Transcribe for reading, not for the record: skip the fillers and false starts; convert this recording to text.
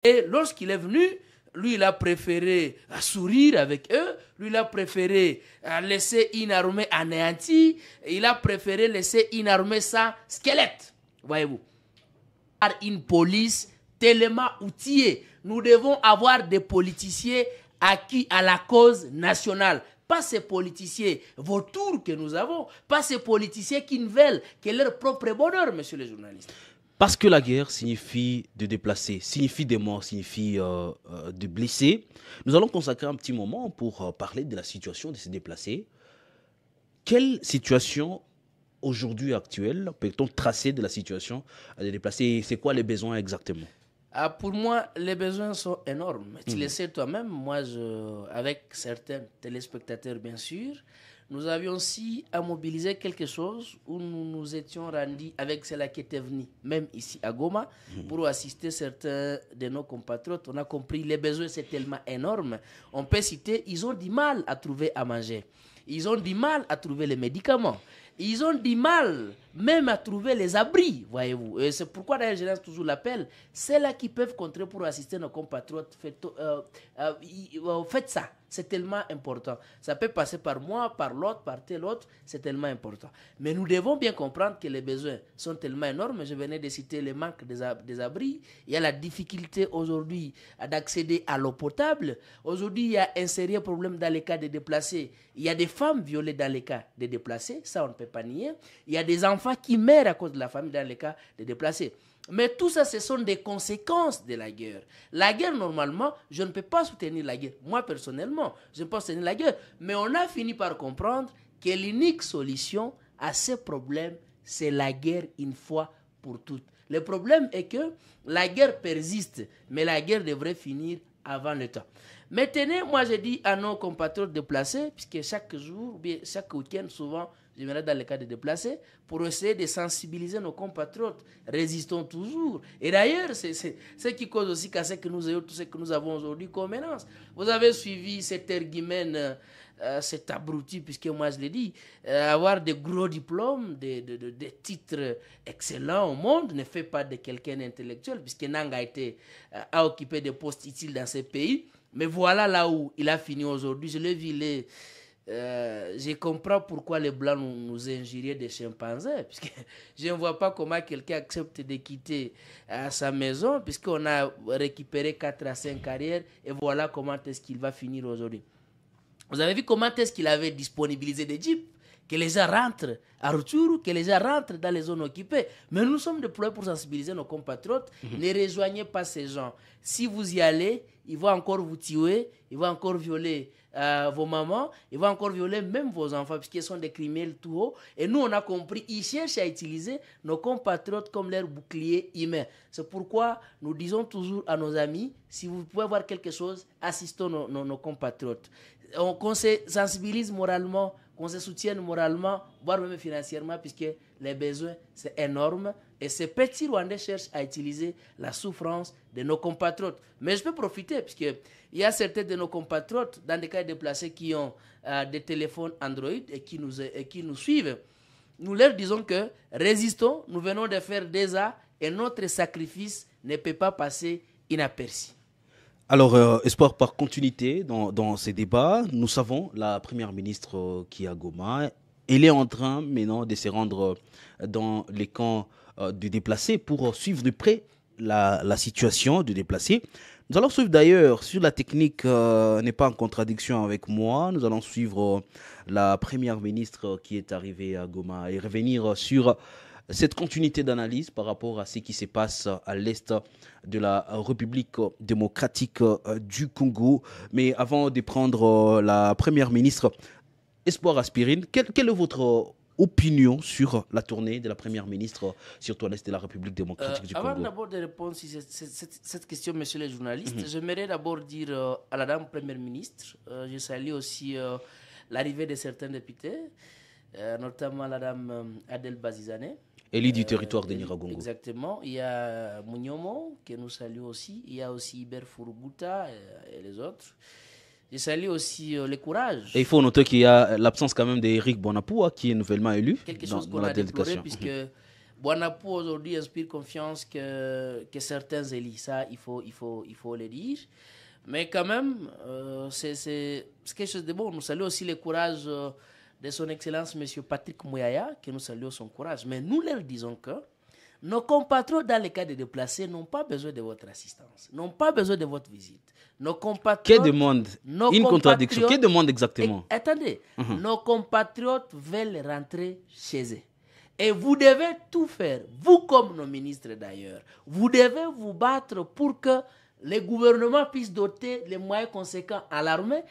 Et lorsqu'il est venu, lui, il a préféré sourire avec eux, lui, il a préféré laisser une armée anéantie, il a préféré laisser une armée sans squelette, voyez-vous. Une police tellement outillée. Nous devons avoir des politiciens acquis à la cause nationale. Pas ces politiciens vautours que nous avons, pas ces politiciens qui ne veulent que leur propre bonheur, messieurs les journalistes. Parce que la guerre signifie de déplacer, signifie des morts, signifie de blesser. Nous allons consacrer un petit moment pour parler de la situation de ces déplacés. Quelle situation aujourd'hui actuelle peut-on tracer de la situation des déplacés? C'est quoi les besoins exactement? Pour moi, les besoins sont énormes. Tu le sais toi-même, moi, avec certains téléspectateurs, bien sûr, nous avions aussi à mobiliser quelque chose où nous nous étions rendus avec celle qui était venue, même ici à Goma, pour assister certains de nos compatriotes. On a compris, les besoins, c'est tellement énorme. On peut citer, ils ont du mal à trouver à manger. Ils ont du mal à trouver les médicaments. Ils ont du mal même à trouver les abris, voyez-vous. Et c'est pourquoi d'ailleurs je lance toujours l'appel. Celles-là qui peuvent compter pour assister nos compatriotes, faites ça. C'est tellement important. Ça peut passer par moi, par l'autre, par tel autre. C'est tellement important. Mais nous devons bien comprendre que les besoins sont tellement énormes. Je venais de citer le manque des abris. Il y a la difficulté aujourd'hui d'accéder à l'eau potable. Aujourd'hui, il y a un sérieux problème dans les cas des déplacés. Il y a des femmes violées dans les cas des déplacés. Ça, on ne peut pas nier. Il y a des enfants qui meurent à cause de la famille dans les cas des déplacés. Mais tout ça, ce sont des conséquences de la guerre. La guerre, normalement, je ne peux pas soutenir la guerre. Moi, personnellement, je ne peux pas soutenir la guerre. Mais on a fini par comprendre que l'unique solution à ces problèmes, c'est la guerre une fois pour toutes. Le problème est que la guerre persiste, mais la guerre devrait finir avant le temps. Maintenant, moi, je dis à nos compatriotes déplacés, puisque chaque jour, bien chaque week-end, souvent, je viendrai dans les cas de déplacés, pour essayer de sensibiliser nos compatriotes. Résistons toujours. Et d'ailleurs, c'est ce qui cause aussi qu'à ce que nous ayons tout ce que nous avons aujourd'hui comme menace. Vous avez suivi cet ergumène, cet abruti, puisque moi je l'ai dit, avoir des gros diplômes, des titres excellents au monde ne fait pas de quelqu'un intellectuel, puisque Nanga a occupé des postes utiles dans ces pays. Mais voilà là où il a fini aujourd'hui. Je l'ai vu, je comprends pourquoi les Blancs nous injuriaient des chimpanzés, puisque je ne vois pas comment quelqu'un accepte de quitter sa maison, puisqu'on a récupéré 4 à 5 carrières, et voilà comment est-ce qu'il va finir aujourd'hui. Vous avez vu comment est-ce qu'il avait disponibilisé des jeeps, que les gens rentrent à retour, que les gens rentrent dans les zones occupées. Mais nous sommes déployés pour sensibiliser nos compatriotes. Ne rejoignez pas ces gens. Si vous y allez, ils vont encore vous tuer, ils vont encore violer vos mamans, ils vont encore violer même vos enfants, puisqu'ils sont des criminels tout haut. Et nous, on a compris, ils cherchent à utiliser nos compatriotes comme leur bouclier humain. C'est pourquoi nous disons toujours à nos amis, si vous pouvez voir quelque chose, assistons nos compatriotes. Qu'on se sensibilise moralement, qu'on se soutienne moralement, voire même financièrement, puisque les besoins, c'est énorme. Et ces petits Rwandais cherchent à utiliser la souffrance de nos compatriotes. Mais je peux profiter, puisqu'il y a certains de nos compatriotes, dans des cas déplacés, qui ont des téléphones Android et qui nous suivent. Nous leur disons que résistons, nous venons de faire des actes et notre sacrifice ne peut pas passer inaperçu. Alors, espoir par continuité dans ces débats, nous savons la première ministre qui est à Goma, elle est en train maintenant de se rendre dans les camps de déplacés pour suivre de près la situation de déplacés. Nous allons suivre d'ailleurs, sur la technique n'est pas en contradiction avec moi, nous allons suivre la première ministre qui est arrivée à Goma et revenir sur cette continuité d'analyse par rapport à ce qui se passe à l'est de la République démocratique du Congo. Mais avant de prendre la première ministre, Espoir Aspirine, quelle est votre opinion sur la tournée de la première ministre sur l'est de la République démocratique du Congo? Avant d'abord de répondre sur cette question, messieurs les journalistes, j'aimerais d'abord dire à la dame première ministre, je salue aussi l'arrivée de certains députés, notamment la dame Adel Bazizane. Élie du territoire de Nyiragongo. Exactement. Il y a Mouniomo, que nous saluons aussi. Il y a aussi Iber Furubuta et les autres. Je salue aussi le courage. Et il faut noter qu'il y a l'absence quand même d'Éric Bonapoua, qui est nouvellement élu Quelque chose qu'on a déploré, puisque Boanapo aujourd'hui inspire confiance que certains élus. Ça, il faut le dire. Mais quand même, c'est quelque chose de bon. Nous saluons aussi le courage de son Excellence, M. Patrick Mouyaya, que nous saluons son courage. Mais nous leur disons que nos compatriotes, dans les cas de déplacés, n'ont pas besoin de votre assistance, n'ont pas besoin de votre visite. Nos compatriotes... Que demande une contradiction. Que demande exactement? Attendez, nos compatriotes veulent rentrer chez eux. Et vous devez tout faire, vous comme nos ministres d'ailleurs. Vous devez vous battre pour que le gouvernement puisse doter les moyens conséquents à l'armée